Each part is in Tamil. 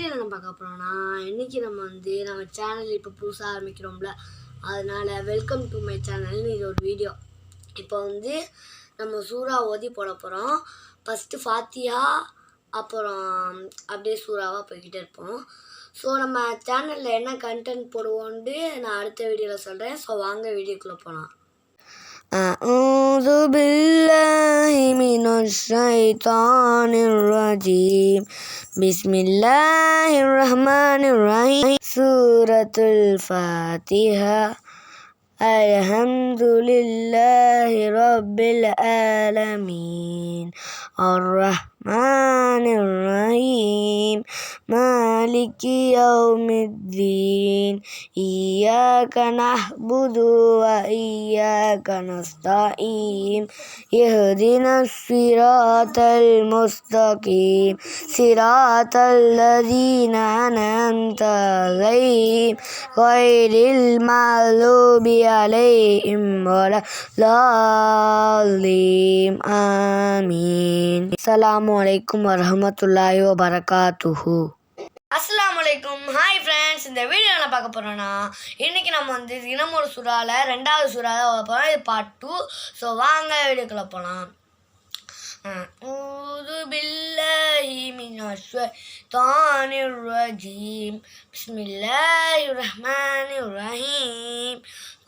வீடியோ நம்ம பார்க்க போகிறோம்னா இன்றைக்கி நம்ம சேனல் இப்போ புதுசாக ஆரம்பிக்கிறோம்ல, அதனால் வெல்கம் டு மை சேனல்னு இது ஒரு வீடியோ. இப்போ நம்ம சூறா ஓதி போட போகிறோம். ஃபஸ்ட்டு ஃபாத்தியா, அப்புறம் அப்படியே சூறாவாக போய்கிட்டே இருப்போம். ஸோ நம்ம சேனலில் என்ன கண்டென்ட் போடுவோன்ட்டு நான் அடுத்த வீடியோவில் சொல்கிறேன். ஸோ வாங்க வீடியோக்குள்ளே போகலாம். أعوذ بالله من الشيطان الرجيم بسم الله الرحمن الرحيم سورة الفاتحة الحمد لله رب العالمين الرحمن الرحيم مالك يوم الدين إياك نعبد وإياك نستعين اهدنا الصراط المستقيم صراط الذين أنعمت عليهم غير المغضوب عليهم ولا الضالين آمين. السلام عليكم ورحمة الله وبركاته. அஸ்ஸலாமு அலைக்கும். ஹாய் ஃப்ரெண்ட்ஸ், இந்த வீடியோவில் நான் பார்க்க போகிறோன்னா இன்றைக்கி நம்ம தினம் ஒரு சூறாவில் 2வது சூறாவில் ஓத போகிறோம். இது பார்ட் 2. ஸோ வாங்க வீடியோக்குள்ளே போகலாம். அஊது பில்லாஹி மினஷ் ஷைத்தானிர் ரஜீம் பிஸ்மில்லாஹிர் ரஹ்மானிர் ரஹீம்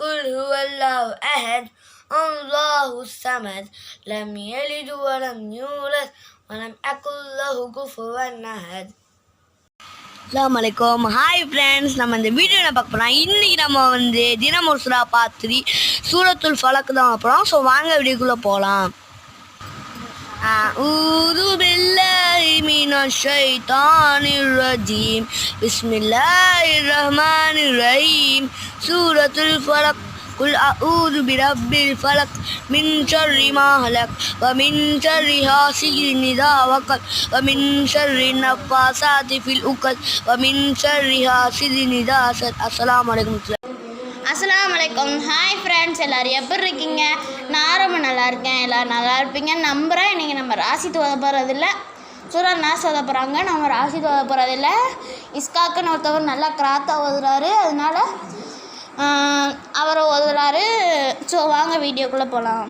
குல் ஹுவல்லாஹு அஹத் அல்லாஹுஸ் ஸமத் லம் யலித் வலம் யூலத் வலம் யகுல் லஹு குஃபுவன் அஹத். அஸ்ஸலாமு அலைக்கும். ஹாய் ஃப்ரெண்ட்ஸ், நம்ம இந்த வீடியோவில் பார்க்க போகிறோம். இன்றைக்கி நம்ம தினம் ஒரு சூறா பார்ட் 3 சூரத்துல் ஃபலக் தான் பார்ப்போம். ஸோ வாங்க வீடியோக்குள்ளே போகலாம். أعوذ بالله من الشيطان الرجيم بسم الله الرحمن الرحيم سورة الفلق قل أعوذ برب الفلق من شر ما خلق ومن شر حاسد إذا وقب ومن شر النفاثات في العقد ومن شر حاسد إذا حسد. السلام عليكم. அஸ்ஸலாமு அலைக்கும். ஹாய் ஃப்ரெண்ட்ஸ், எல்லோரும் எப்படி இருக்கீங்க? நான் ரொம்ப நல்லா இருக்கேன். எல்லோரும் நல்லா இருப்பீங்கன்னு நம்புகிறேன். இன்றைக்கி நம்ம ராசி ஓத போகிறதில்ல, சூரா நாஸ் ஓத போகிறாங்க. நம்ம ராசி ஓத போகிறதில்ல. இஸ்காக்குன்னு ஒருத்தவர் நல்லா கிராத்தாக ஓதுறாரு, அதனால் அவர் ஓதுறாரு. ஸோ வாங்க வீடியோக்குள்ளே போகலாம்.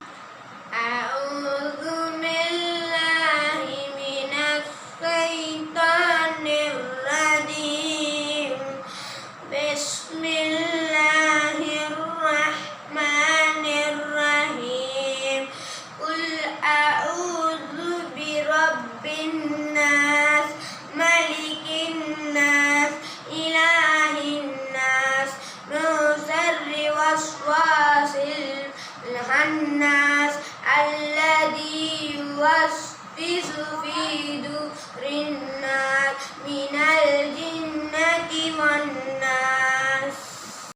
الناس الذي يوسوس في صدور